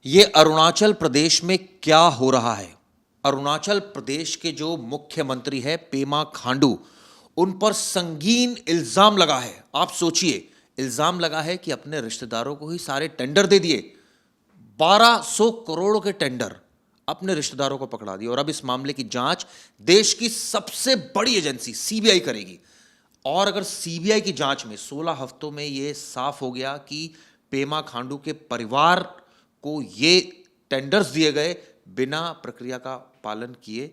ये अरुणाचल प्रदेश में क्या हो रहा है। अरुणाचल प्रदेश के जो मुख्यमंत्री है पेमा खांडू, उन पर संगीन इल्जाम लगा है। आप सोचिए, इल्जाम लगा है कि अपने रिश्तेदारों को ही सारे टेंडर दे दिए। 1200 करोड़ के टेंडर अपने रिश्तेदारों को पकड़ा दिए। और अब इस मामले की जांच देश की सबसे बड़ी एजेंसी सीबीआई करेगी। और अगर सीबीआई की जांच में 16 हफ्तों में यह साफ हो गया कि पेमा खांडू के परिवार को ये टेंडर्स दिए गए बिना प्रक्रिया का पालन किए,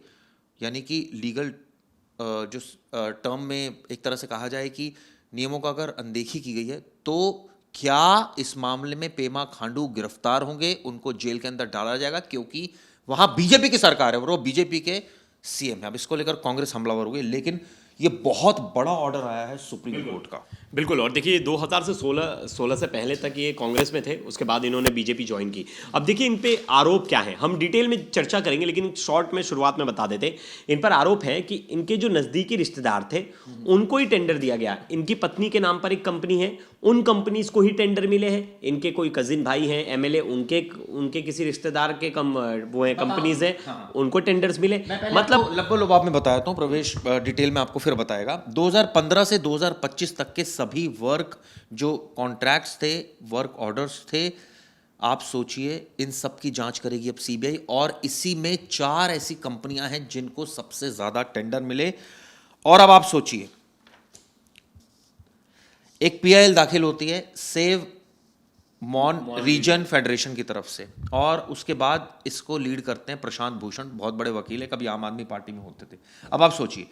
यानी कि लीगल जो टर्म में एक तरह से कहा जाए कि नियमों का अगर अनदेखी की गई है, तो क्या इस मामले में पेमा खांडू गिरफ्तार होंगे, उनको जेल के अंदर डाला जाएगा, क्योंकि वहां बीजेपी की सरकार है और वो बीजेपी के सीएम है। अब इसको लेकर कांग्रेस हमलावर हो गई, लेकिन ये बहुत बड़ा ऑर्डर आया है सुप्रीम कोर्ट का। बिल्कुल। और देखिए 2000 से 16 से पहले तक ये कांग्रेस में थे, उसके बाद इन्होंने बीजेपी ज्वाइन की। अब देखिए इन पे आरोप क्या है, हम डिटेल में चर्चा करेंगे, लेकिन शॉर्ट में शुरुआत में बता देते। इन पर आरोप है कि इनके जो नज़दीकी रिश्तेदार थे उनको ही टेंडर दिया गया। इनकी पत्नी के नाम पर एक कंपनी है, उन कंपनीज को ही टेंडर मिले हैं। इनके कोई कजिन भाई हैं एमएलए, उनके किसी रिश्तेदार के वो है कंपनीज हैं, उनको टेंडर्स मिले। मतलब लब्बो लुबाब में बताता हूँ, प्रवेश डिटेल में आपको फिर बताएगा। 2015 से 2025 तक के सभी वर्क जो कॉन्ट्रैक्ट्स थे, वर्क ऑर्डर्स थे, आप सोचिए इन सब की जांच करेगी अब सीबीआई। और इसी में 4 ऐसी कंपनियां हैं जिनको सबसे ज्यादा टेंडर मिले। और अब आप सोचिए, एक पीआईएल दाखिल होती है सेव मॉन रीजन फेडरेशन की तरफ से, और उसके बाद इसको लीड करते हैं प्रशांत भूषण, बहुत बड़े वकील है, कभी आम आदमी पार्टी में होते थे। अब आप सोचिए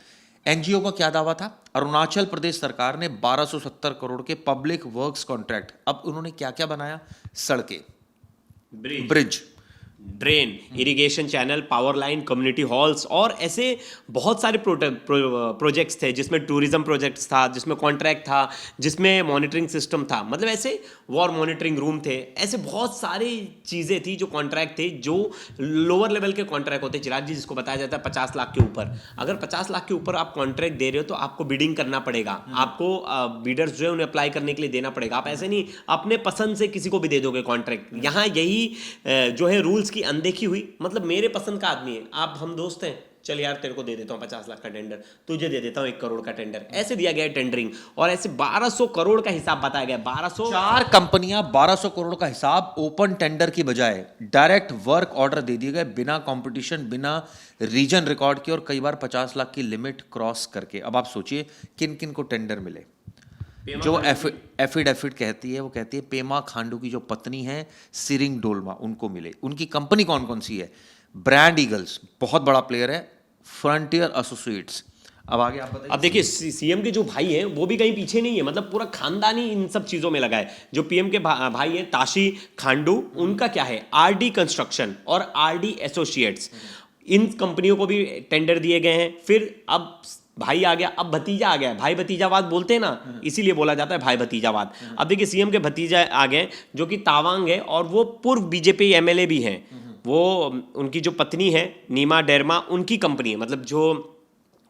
एनजीओ का क्या दावा था। अरुणाचल प्रदेश सरकार ने 1270 करोड़ के पब्लिक वर्क्स कॉन्ट्रैक्ट, अब उन्होंने क्या क्या बनाया, सड़कें, bridge, drain, irrigation channel, power line, community halls और ऐसे बहुत सारे प्रोजेक्ट्स थे, जिसमें टूरिज्म प्रोजेक्ट्स था, जिसमें कॉन्ट्रैक्ट था, जिसमें मॉनिटरिंग सिस्टम था, मतलब ऐसे वॉर मॉनिटरिंग रूम थे। ऐसे बहुत सारी चीज़ें थी जो कॉन्ट्रैक्ट थे, जो लोअर लेवल के कॉन्ट्रैक्ट होते। चिराग जी, जिसको बताया जाता है 50 लाख के ऊपर, अगर 50 लाख के ऊपर आप कॉन्ट्रैक्ट दे रहे हो तो आपको बिडिंग करना पड़ेगा, आपको बिडर्स जो है उन्हें अप्लाई करने के लिए देना पड़ेगा। आप ऐसे नहीं अपने पसंद से किसी को भी दे दोगे कॉन्ट्रैक्ट। यहाँ यही जो है रूल्स की अनदेखी हुई। मतलब मेरे पसंद का आदमी है, आप हम दोस्त हैं, चल यार तेरे को दे देता हूं 50 लाख का टेंडर, तुझे दे देता हूं 1 करोड़ का टेंडर। ऐसे दिया गया टेंडरिंग, और ऐसे 1200 करोड़ का हिसाब बताया गया। 1200, 4 कंपनियां 1200 करोड़ का हिसाब ओपन टेंडर की बजाय डायरेक्ट वर्क ऑर्डर दे दिए गए, बिना कंपटीशन, बिना रीजन रिकॉर्ड के, और कई बार 50 लाख की लिमिट क्रॉस करके। अब आप सोचिए किन किन को टेंडर मिले। जो एफिडेविट कहती है, वो कहती है पेमा खांडू की जो पत्नी है सिरिंग डोलमा, उनको मिले। उनकी कंपनी कौन कौन सी है, ब्रांड ईगल्स बहुत बड़ा प्लेयर है, फ्रंटियर एसोसिएट्स। अब आगे आप बताइए। अब देखिए सीएम के जो भाई हैं वो भी कहीं पीछे नहीं है, मतलब पूरा खानदान ही इन सब चीजों में लगा है। जो पीएम के भाई हैं ताशी खांडू, उनका क्या है, आरडी कंस्ट्रक्शन और आरडी एसोसिएट्स, इन कंपनियों को भी टेंडर दिए गए हैं। फिर अब भाई आ गया, अब भतीजा आ गया। भाई भतीजावाद बोलते हैं ना, इसीलिए बोला जाता है भाई भतीजावाद। अब देखिए सीएम के भतीजा आ गए जो कि तावांग है, और वो पूर्व बीजेपी एमएलए भी हैं। वो उनकी जो पत्नी है नीमा डेरमा, उनकी कंपनी है, मतलब जो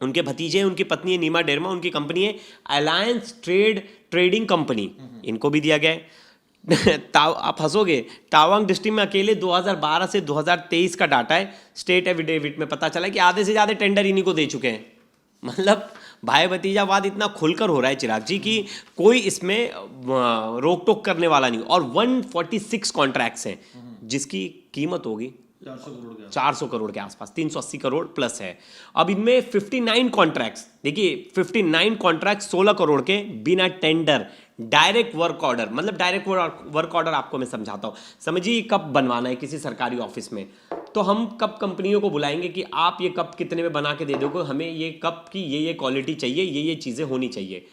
उनके भतीजे हैं उनकी पत्नी है नीमा डेरमा, उनकी कंपनी है अलायंस ट्रेडिंग कंपनी, इनको भी दिया गया है। आप हंसोगे, तावांग डिस्ट्रिक्ट में अकेले 2012 से 2023 का डाटा है। स्टेट एफिडेविट में पता चला कि आधे से ज़्यादा टेंडर इन्हीं को दे चुके हैं। मतलब भाई भतीजावाद इतना खुलकर हो रहा है चिराग जी कि कोई इसमें रोक टोक करने वाला नहीं। और 146 कॉन्ट्रैक्ट्स हैं, जिसकी कीमत होगी 400 करोड़ के आसपास, 380 करोड़ प्लस है। अब इनमें 59 कॉन्ट्रैक्ट्स, देखिए 59 कॉन्ट्रैक्ट 16 करोड़ के बिना टेंडर, डायरेक्ट वर्क ऑर्डर। मतलब डायरेक्ट वर्क ऑर्डर आपको मैं समझाता हूं। समझिए कप बनवाना है किसी सरकारी ऑफिस में, तो हम कप कंपनियों को बुलाएंगे कि आप ये कप कितने में बना के दे दोगे, हमें ये कप की ये क्वालिटी चाहिए, ये चीज़ें होनी चाहिए।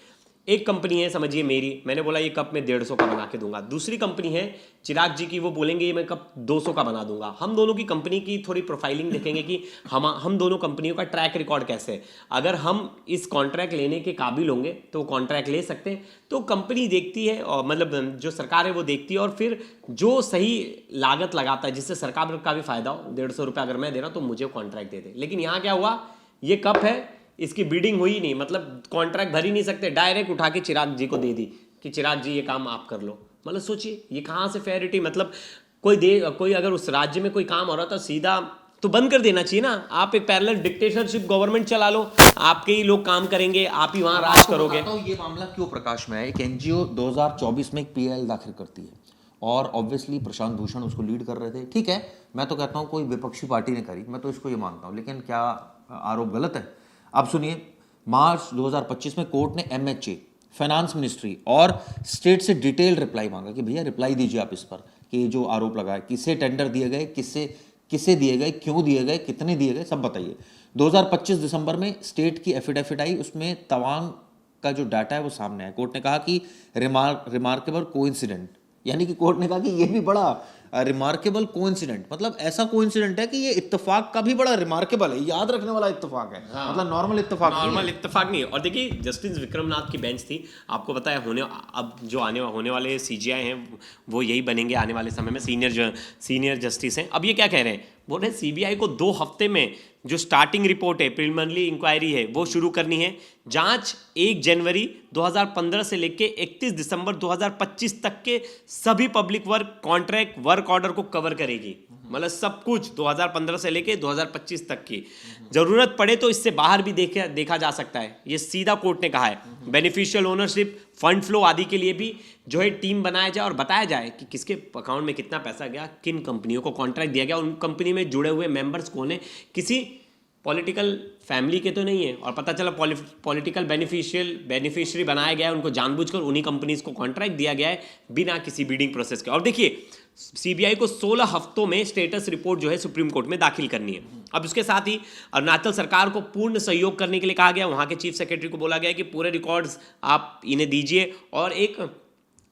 एक कंपनी है समझिए मेरी, मैंने बोला ये कप मैं 150 का बना के दूंगा। दूसरी कंपनी है चिराग जी की, वो बोलेंगे ये मैं कप 200 का बना दूंगा। हम दोनों की कंपनी की थोड़ी प्रोफाइलिंग देखेंगे कि हम दोनों कंपनियों का ट्रैक रिकॉर्ड कैसे है। अगर हम इस कॉन्ट्रैक्ट लेने के काबिल होंगे तो कॉन्ट्रैक्ट ले सकते हैं। तो कंपनी देखती है, और मतलब जो सरकार है वो देखती है, और फिर जो सही लागत लगाता है जिससे सरकार का भी फायदा हो। 150 रुपये अगर मैं दे रहा हूँ तो मुझे कॉन्ट्रैक्ट दे दे। लेकिन यहाँ क्या हुआ, ये कप है, इसकी बिडिंग हुई नहीं, मतलब कॉन्ट्रैक्ट भर ही नहीं सकते, डायरेक्ट उठा के चिराग जी को दे दी कि चिराग जी ये काम आप कर लो। मतलब सोचिए ये कहाँ से फेयरिटी। मतलब कोई अगर उस राज्य में कोई काम हो रहा था सीधा तो बंद कर देना चाहिए ना। आप एक पैरेलल डिक्टेटरशिप गवर्नमेंट चला लो, आपके ही लोग काम करेंगे, आप ही वहां राज करोगे। ये मामला क्यों प्रकाश में है। एक एनजीओ 2024 में एक पीएल दाखिल करती है और ऑब्वियसली प्रशांत भूषण उसको लीड कर रहे थे। ठीक है, मैं तो कहता हूँ कोई विपक्षी पार्टी ने करी, मैं तो इसको ये मानता हूँ, लेकिन क्या आरोप गलत है? अब सुनिए, मार्च 2025 में कोर्ट ने एमएचए, फाइनेंस मिनिस्ट्री और स्टेट से डिटेल रिप्लाई मांगा कि भैया रिप्लाई दीजिए आप इस पर कि जो आरोप लगा है, किससे टेंडर दिए गए, किससे दिए गए, क्यों दिए गए, कितने दिए गए, सब बताइए। 2025 दिसंबर में स्टेट की एफिडेविट आई, उसमें तवांग का जो डाटा है वो सामने आया। कोर्ट ने कहा कि रिमार्केबल कोइंसिडेंट, यानी कि कोर्ट ने कहा कि ये भी बड़ा रिमार्केबल कोइंसिडेंट, मतलब ऐसा कोइंसिडेंट है कि ये इत्तेफाक का भी बड़ा रिमार्केबल है, याद रखने वाला इत्तेफाक है। हाँ, मतलब नॉर्मल इत्तेफाक नहीं है। और देखिए जस्टिस विक्रमनाथ की बेंच थी, आपको पता है अब जो होने वाले सीजीआई हैं वो यही बनेंगे आने वाले समय में, सीनियर जस्टिस हैं। अब ये क्या कह रहे हैं, बोल रहे हैं सीबीआई को 2 हफ्ते में जो स्टार्टिंग रिपोर्ट है, प्रिलिमिनरी इंक्वायरी है, वो शुरू करनी है। जांच 1 जनवरी 2015 से लेके 31 दिसंबर 2025 तक के सभी public work contract work order को कवर करेगी। मतलब सब कुछ 2015 से लेके 2025 तक की, जरूरत पड़े तो इससे बाहर भी देखा जा सकता है, ये सीधा कोर्ट ने कहा है। बेनिफिशियल ओनरशिप, फंड फ्लो आदि के लिए भी जो है टीम बनाया जाए और बताया जाए कि किसके अकाउंट में कितना पैसा गया, किन कंपनियों को कॉन्ट्रैक्ट दिया गया, उन कंपनी में जुड़े हुए मेंबर्स कौन है, किसी पॉलिटिकल फैमिली के तो नहीं है, और पता चला पॉलिटिकल बेनिफिशियरी बनाया गया है, उनको जानबूझकर उन्हीं कंपनीज को कॉन्ट्रैक्ट दिया गया है बिना किसी बीडिंग प्रोसेस के। और देखिए सीबीआई को 16 हफ्तों में स्टेटस रिपोर्ट जो है सुप्रीम कोर्ट में दाखिल करनी है। अब उसके साथ ही अरुणाचल सरकार को पूर्ण सहयोग करने के लिए कहा गया, वहां के चीफ सेक्रेटरी को बोला गया कि पूरे रिकॉर्ड्स आप इन्हें दीजिए और एक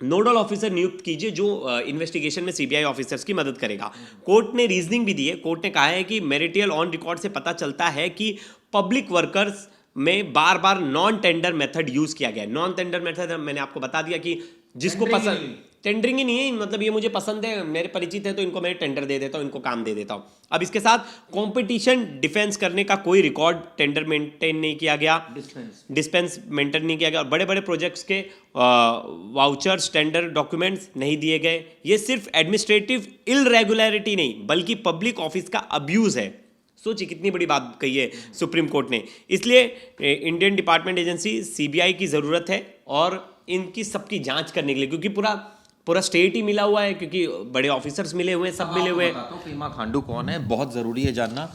नोडल ऑफिसर नियुक्त कीजिए जो इन्वेस्टिगेशन में सीबीआई ऑफिसर्स की मदद करेगा। कोर्ट ने रीजनिंग भी दी है, कोर्ट ने कहा है कि मैरिटल ऑन रिकॉर्ड से पता चलता है कि पब्लिक वर्कर्स में बार बार नॉन टेंडर मेथड यूज किया गया है। नॉन टेंडर मेथड मैंने आपको बता दिया कि जिसको पसंद, टेंडरिंग ही नहीं है, मतलब ये मुझे पसंद है, मेरे परिचित है तो इनको मैं टेंडर दे देता हूँ, इनको काम दे देता हूँ। अब इसके साथ कंपटीशन डिफेंस करने का कोई रिकॉर्ड टेंडर मेंटेन नहीं किया गया, डिस्पेंस मेंटेन नहीं किया गया, और बड़े बड़े प्रोजेक्ट्स के वाउचर्स, टेंडर डॉक्यूमेंट्स नहीं दिए गए। ये सिर्फ एडमिनिस्ट्रेटिव इलरेगुलरिटी नहीं बल्कि पब्लिक ऑफिस का अब्यूज है। सोचिए कितनी बड़ी बात कही है सुप्रीम कोर्ट ने। इसलिए इंडियन डिपार्टमेंट एजेंसी सीबीआई की ज़रूरत है और इनकी सबकी जांच करने के लिए, क्योंकि पूरा स्टेट ही मिला हुआ है, क्योंकि बड़े ऑफिसर्स मिले हुए हैं, सब मिले हुए हैं। पेमा खांडू कौन है, बहुत ज़रूरी है जानना।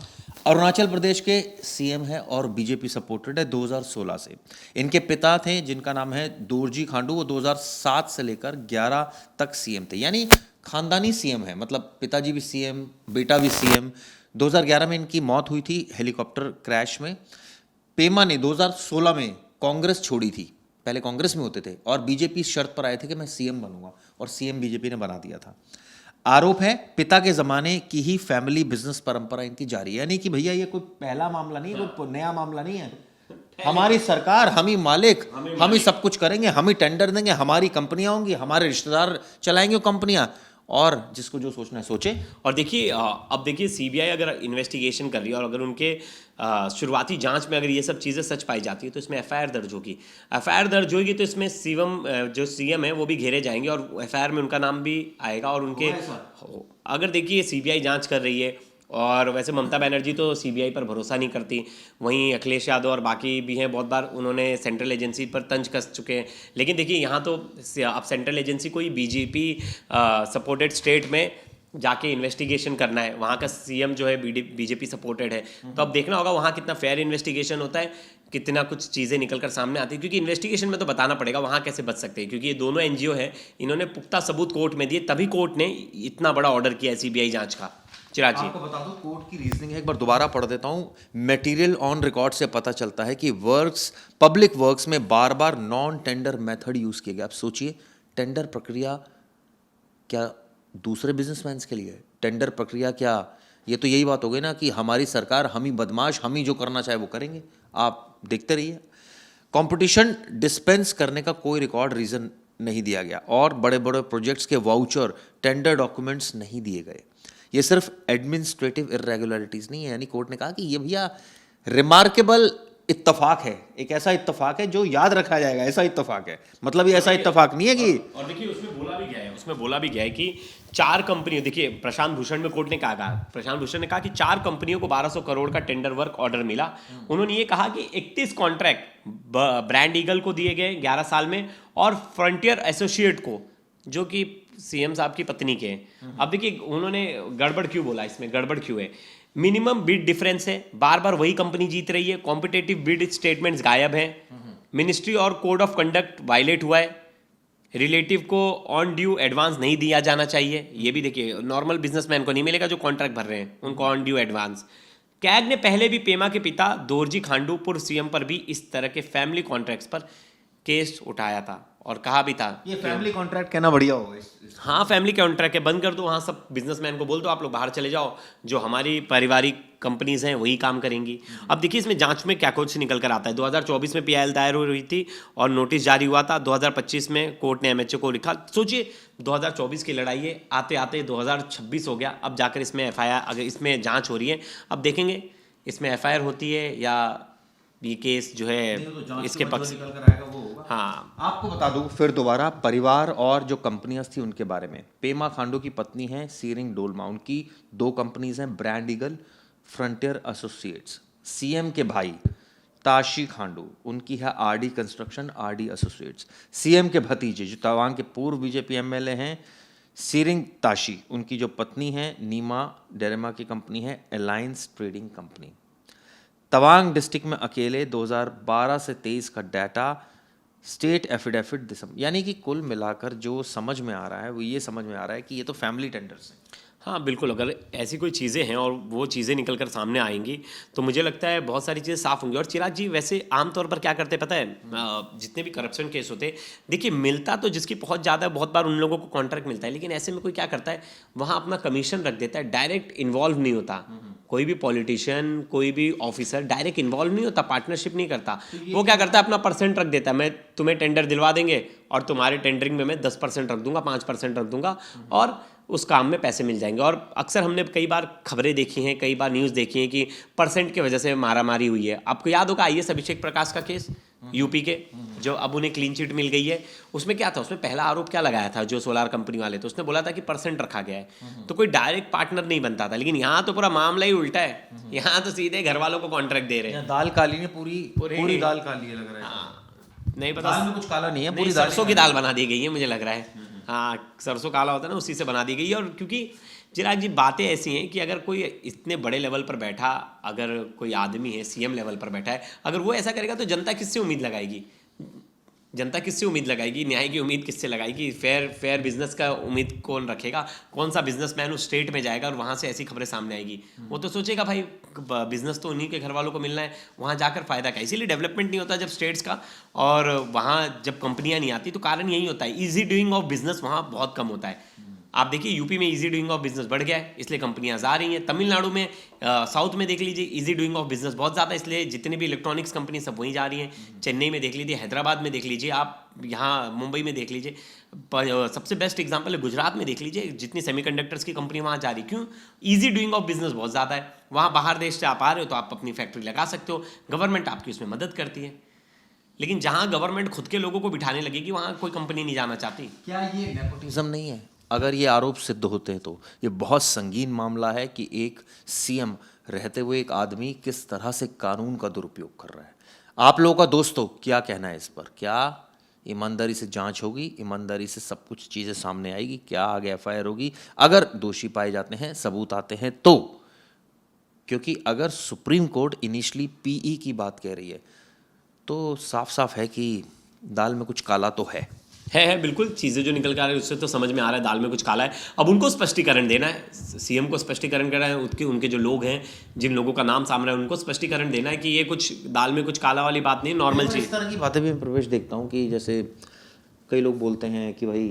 अरुणाचल प्रदेश के सीएम है और बीजेपी सपोर्टेड है 2016 से। इनके पिता थे जिनका नाम है दोरजी खांडू, वो 2007 से लेकर 11 तक सीएम थे, यानी खानदानी सीएम है, मतलब पिताजी भी सीएम, बेटा भी सीएम। 2011 में इनकी मौत हुई थी हेलीकॉप्टर क्रैश में। पेमा ने 2016 में कांग्रेस छोड़ी थी, पहले कांग्रेस में होते थे, और बीजेपी शर्त पर आए थे कि मैं सीएम बनूंगा, और सीएम बीजेपी ने बना दिया था। आरोप है पिता के जमाने की ही फैमिली बिजनेस परंपरा इनकी जारी है, यानी कि भैया ये कोई पहला मामला नहीं, कोई नया मामला नहीं है। हमारी सरकार, हम ही मालिक, हम ही सब कुछ करेंगे, हम ही टेंडर देंगे, हमारी कंपनियां होंगी, हमारे रिश्तेदार चलाएंगे वो कंपनियां, और जिसको जो सोचना है सोचे। और देखिए अब देखिए सीबीआई अगर इन्वेस्टिगेशन कर रही है और अगर उनके शुरुआती जांच में अगर ये सब चीज़ें सच पाई जाती है तो इसमें एफआईआर दर्ज होगी। एफआईआर दर्ज होगी तो इसमें जो सीएम है वो भी घेरे जाएंगे और एफआईआर में उनका नाम भी आएगा। और उनके अगर देखिए सीबीआई जांच कर रही है, और वैसे ममता बनर्जी तो सीबीआई पर भरोसा नहीं करती, वहीं अखिलेश यादव और बाकी भी हैं, बहुत बार उन्होंने सेंट्रल एजेंसी पर तंज कस चुके हैं। लेकिन देखिए यहाँ तो अब सेंट्रल एजेंसी को ही बीजेपी सपोर्टेड स्टेट में जाके इन्वेस्टिगेशन करना है, वहाँ का सीएम जो है बीजेपी सपोर्टेड है, तो अब देखना होगा वहाँ कितना फेयर इन्वेस्टिगेशन होता है, कितना कुछ चीज़ें निकल कर सामने आती है, क्योंकि इन्वेस्टिगेशन में तो बताना पड़ेगा वहाँ कैसे बच सकते हैं, क्योंकि ये दोनों एनजीओ है, इन्होंने पुख्ता सबूत कोर्ट में दिए, तभी कोर्ट ने इतना बड़ा ऑर्डर किया है सीबीआई जांच का। चिराग जी, आपको बता दूं कोर्ट की रीजनिंग है, एक बार दोबारा पढ़ देता हूं। मटेरियल ऑन रिकॉर्ड से पता चलता है कि पब्लिक वर्क्स में बार बार नॉन टेंडर मेथड यूज किए गए। आप सोचिए, टेंडर प्रक्रिया क्या दूसरे बिजनेसमैन के लिए? टेंडर प्रक्रिया क्या, ये तो यही बात हो गई ना कि हमारी सरकार, हम ही बदमाश, हम ही जो करना चाहे वो करेंगे, आप देखते रहिए। कंपटीशन डिस्पेंस करने का कोई रिकॉर्ड रीजन नहीं दिया गया, और बड़े बड़े प्रोजेक्ट्स के वाउचर, टेंडर डॉक्यूमेंट्स नहीं दिए गए। ये सिर्फ एडमिनिस्ट्रेटिव इरेगुलरिटीज नहीं है, यानी कोर्ट ने कहा कि ये भैया रिमार्केबल इत्तेफाक है, एक ऐसा इत्तेफाक है जो याद रखा जाएगा, ऐसा इत्तेफाक है। मतलब ये ऐसा इत्तेफाक नहीं है कि और देखिए उसमें बोला भी गया है कि 4 कंपनियों, देखिए प्रशांत भूषण में कोर्ट ने कहा, प्रशांत भूषण ने कहा कि 4 कंपनियों को 1200 करोड़ का टेंडर वर्क ऑर्डर मिला। उन्होंने ये कहा कि 31 कॉन्ट्रैक्ट ब्रांड ईगल को दिए गए 11 साल में, और फ्रंटियर एसोसिएट को, जो कि सीएम साहब की पत्नी के हैं। अब देखिए उन्होंने गड़बड़ क्यों बोला, इसमें गड़बड़ क्यों है? मिनिमम बिड डिफरेंस है, बार बार वही कंपनी जीत रही है, कॉम्पिटेटिव बिड स्टेटमेंट्स गायब हैं, मिनिस्ट्री और कोड ऑफ कंडक्ट वायलेट हुआ है, रिलेटिव को ऑन ड्यू एडवांस नहीं दिया जाना चाहिए। ये भी देखिए नॉर्मल बिजनेसमैन को नहीं मिलेगा जो कॉन्ट्रैक्ट भर रहे हैं, उनको ऑन ड्यू एडवांस। कैग ने पहले भी पेमा के पिता दोरजी खांडू पूर्व सीएम पर भी इस तरह के फैमिली कॉन्ट्रैक्ट्स पर केस उठाया था और कहा भी था ये फैमिली कॉन्ट्रैक्ट कहना बढ़िया होगा। हाँ फैमिली कॉन्ट्रैक्ट है, बंद कर दो, वहाँ सब बिजनेसमैन को बोल दो आप लोग बाहर चले जाओ, जो हमारी पारिवारिक कंपनीज हैं वही काम करेंगी। अब देखिए इसमें जांच में क्या कुछ निकल कर आता है। 2024 में पीआईएल दायर हुई थी और नोटिस जारी हुआ था। 2025 में कोर्ट ने एमएचए को लिखा। सोचिए 2024 की लड़ाई है, आते आते 2026 हो गया, अब जाकर इसमें एफआईआर, अगर इसमें जाँच हो रही है, अब देखेंगे इसमें एफआईआर होती है या ये केस जो है इसके पक्ष निकल कर आएगा वो होगा। हाँ, आपको बता दूं फिर दोबारा परिवार और जो कंपनियां थी उनके बारे में। पेमा खांडू की पत्नी है सीरिंग डोलमा, उनकी 2 कंपनीज हैं, brand eagle, frontier associates. CM के भाई ताशी खांडू, उनकी है RD construction, RD associates. CM के भतीजे जो तवांग के पूर्व बीजेपी एमएलए हैं सीरिंग ताशी, उनकी जो पत्नी है नीमा डेरेमा की कंपनी है alliance trading company. Tawang district में अकेले 2012 से 23 का डाटा स्टेट एफिडेविट दिसंबर, यानी कि कुल मिलाकर जो समझ में आ रहा है वो ये समझ में आ रहा है कि ये तो फैमिली टेंडर्स हैं। हाँ बिल्कुल, अगर ऐसी कोई चीज़ें हैं और वो चीज़ें निकल कर सामने आएंगी तो मुझे लगता है बहुत सारी चीज़ें साफ होंगी। और चिराग जी वैसे आमतौर पर क्या करते हैं पता है, जितने भी करप्शन केस होते हैं, देखिए मिलता तो जिसकी बहुत ज़्यादा, बहुत बार उन लोगों को कॉन्ट्रैक्ट मिलता है, लेकिन ऐसे में कोई क्या करता है वहाँ अपना कमीशन रख देता है, डायरेक्ट इन्वॉल्व नहीं होता। कोई भी पॉलिटिशियन, कोई भी ऑफिसर डायरेक्ट इन्वॉल्व नहीं होता, पार्टनरशिप नहीं करता। वो क्या करता है अपना परसेंट रख देता है, मैं तुम्हें टेंडर दिलवा देंगे और तुम्हारे टेंडरिंग में मैं 10% रख दूंगा, 5% रख दूंगा और उस काम में पैसे मिल जाएंगे। और अक्सर हमने कई बार खबरें देखी हैं, कई बार न्यूज़ देखी है कि परसेंट की वजह से मारामारी हुई है। आपको याद होगा आईएएस अभिषेक प्रकाश का केस यूपी के, जो अब उन्हें क्लीन चिट मिल गई है, उसमें क्या था, उसमें पहला आरोप क्या लगाया था जो सोलार कंपनी वाले थे, उसने बोला था कि परसेंट रखा गया है, तो कोई डायरेक्ट पार्टनर नहीं बनता था। लेकिन यहाँ तो पूरा मामला ही उल्टा है, यहाँ तो सीधे घर वालों को कॉन्ट्रैक्ट दे रहे हैं। दाल काली ने पूरी दाल काली है लग रहा है। हाँ, नहीं पता, दाल में कुछ काला नहीं है, पूरी सरसों की दाल बना दी गई है मुझे लग रहा है। हाँ, सरसों काला होता है ना, उसी से बना दी गई है। और क्योंकि चिराग जी बातें ऐसी हैं कि अगर कोई इतने बड़े लेवल पर बैठा, अगर कोई आदमी है सीएम लेवल पर बैठा है, अगर वो ऐसा करेगा तो जनता किससे उम्मीद लगाएगी? जनता किससे उम्मीद लगाएगी? न्याय की उम्मीद किससे लगाएगी? फेयर बिजनेस का उम्मीद कौन रखेगा? कौन सा बिजनेसमैन उस स्टेट में जाएगा और वहाँ से ऐसी खबरें सामने आएगी? वो तो सोचेगा भाई बिजनेस तो उन्हीं के घर वालों को मिलना है, वहाँ जाकर फायदा क्या? इसीलिए डेवलपमेंट नहीं होता जब स्टेट्स का, और वहाँ जब कंपनियाँ नहीं आती तो कारण यही होता है, ईजी डूइंग ऑफ बिजनेस वहाँ बहुत कम होता है। आप देखिए यूपी में इजी डूइंग ऑफ बिजनेस बढ़ गया है, इसलिए कंपनियां आ रही हैं। तमिलनाडु में, साउथ में देख लीजिए इजी डूइंग ऑफ बिजनेस बहुत ज़्यादा, इसलिए जितनी भी इलेक्ट्रॉनिक्स कंपनी सब वहीं जा रही हैं। चेन्नई में देख लीजिए, हैदराबाद में देख लीजिए, आप यहाँ मुंबई में देख लीजिए, सबसे बेस्ट एग्जांपल है गुजरात में देख लीजिए, जितनी सेमीकंडक्टर्स की कंपनी वहाँ जा रही। क्यों? ईजी डूइंग ऑफ बिजनेस बहुत ज़्यादा है वहाँ। बाहर देश से आप आ रहे हो तो आप अपनी फैक्ट्री लगा सकते हो, गवर्नमेंट आपकी उसमें मदद करती है। लेकिन जहाँ गवर्नमेंट खुद के लोगों को बिठाने लगेगी वहाँ कोई कंपनी नहीं जाना चाहती। क्या ये नेपोटिज्म नहीं है? अगर ये आरोप सिद्ध होते हैं तो ये बहुत संगीन मामला है कि एक सीएम रहते हुए एक आदमी किस तरह से कानून का दुरुपयोग कर रहा है। आप लोगों का दोस्तों क्या कहना है इस पर? क्या ईमानदारी से जांच होगी, ईमानदारी से सब कुछ चीज़ें सामने आएगी, क्या आगे एफआईआर होगी अगर दोषी पाए जाते हैं, सबूत आते हैं तो? क्योंकि अगर सुप्रीम कोर्ट इनिशियली पीई की बात कह रही है तो साफ साफ है कि दाल में कुछ काला तो है। बिल्कुल, चीज़ें जो निकल कर आ रही है उससे तो समझ में आ रहा है दाल में कुछ काला है। अब उनको स्पष्टीकरण देना है, सीएम को स्पष्टीकरण करना है, उनके जो लोग हैं, जिन लोगों का नाम सामने है, उनको स्पष्टीकरण देना है कि ये कुछ दाल में कुछ काला वाली बात नहीं, नॉर्मल चीज़। इस तरह की बातें भी मैं प्रवेश देखता हूँ कि जैसे कई लोग बोलते हैं कि भाई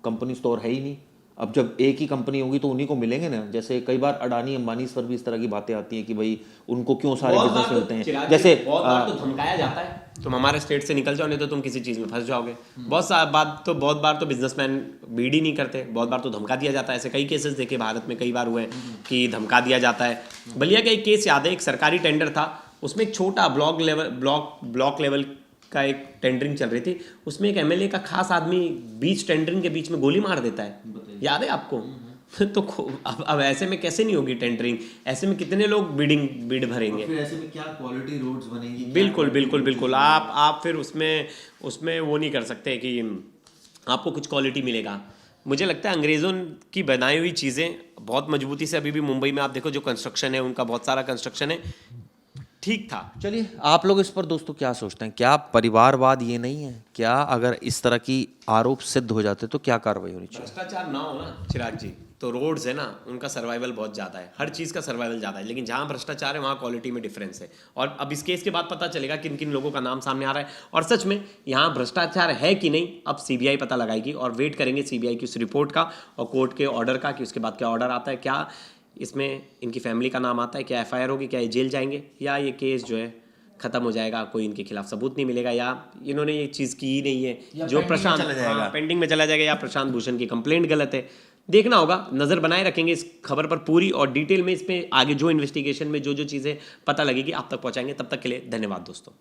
कंपनी स्टोर है ही नहीं, अब जब एक ही कंपनी होगी तो उन्हीं को मिलेंगे ना। जैसे कई बार अडानी अंबानी पर भी इस तरह की बातें आती हैं कि भाई उनको क्यों सारे बिजनेस मिलते हैं। जैसे बहुत बार तो धमकाया जाता है, तुम हमारे स्टेट से निकल जाओ नहीं तो तुम किसी चीज़ में फंस जाओगे। बहुत बार तो बिजनेसमैन बीड ही नहीं करते, बहुत बार तो धमका दिया जाता है। ऐसे कई केसेस देखे भारत में, कई बार हुए कि धमका दिया जाता है। बलिया का एक केस याद है, एक सरकारी टेंडर था, उसमें एक छोटा ब्लॉक लेवल का एक टेंडरिंग चल रही थी, उसमें एक एमएलए का खास आदमी बीच टेंडरिंग के बीच में गोली मार देता है, याद है आपको? तो अब ऐसे में कैसे नहीं होगी टेंडरिंग? ऐसे में कितने लोग बिड भरेंगे? फिर ऐसे में क्या क्वालिटी रोड्स बनेंगी? बिल्कुल आप फिर उसमें वो नहीं कर सकते कि आपको कुछ क्वालिटी मिलेगा। मुझे लगता है अंग्रेज़ों की बनाई हुई चीज़ें बहुत मजबूती से अभी भी मुंबई में आप देखो, जो कंस्ट्रक्शन है उनका बहुत सारा कंस्ट्रक्शन है, ठीक था। चलिए, आप लोग इस पर दोस्तों क्या सोचते हैं? क्या परिवारवाद ये नहीं है? क्या अगर इस तरह की आरोप सिद्ध हो जाते तो क्या कार्रवाई होनी चाहिए? भ्रष्टाचार ना हो ना चिराग जी, तो रोड्स है ना, उनका सर्वाइवल बहुत ज़्यादा है, हर चीज़ का सर्वाइवल ज़्यादा है, लेकिन जहाँ भ्रष्टाचार है वहाँ क्वालिटी में डिफरेंस है। और अब इस केस के बाद पता चलेगा किन किन लोगों का नाम सामने आ रहा है, और सच में यहाँ भ्रष्टाचार है कि नहीं, अब सीबीआई पता लगाएगी, और वेट करेंगे सीबीआई की उस रिपोर्ट का और कोर्ट के ऑर्डर का, कि उसके बाद क्या ऑर्डर आता है, क्या इसमें इनकी फैमिली का नाम आता है, क्या एफआईआर होगी, क्या ये जेल जाएंगे, या ये केस जो है खत्म हो जाएगा, कोई इनके खिलाफ सबूत नहीं मिलेगा, या इन्होंने ये चीज़ की ही नहीं है, जो प्रशांत पेंडिंग में चला जाएगा, या प्रशांत भूषण की कंप्लेंट गलत है। देखना होगा, नज़र बनाए रखेंगे इस खबर पर पूरी, और डिटेल में इस पे आगे जो इन्वेस्टिगेशन में जो चीज़ें पता लगेगी आप तक पहुंचाएंगे। तब तक के लिए धन्यवाद दोस्तों।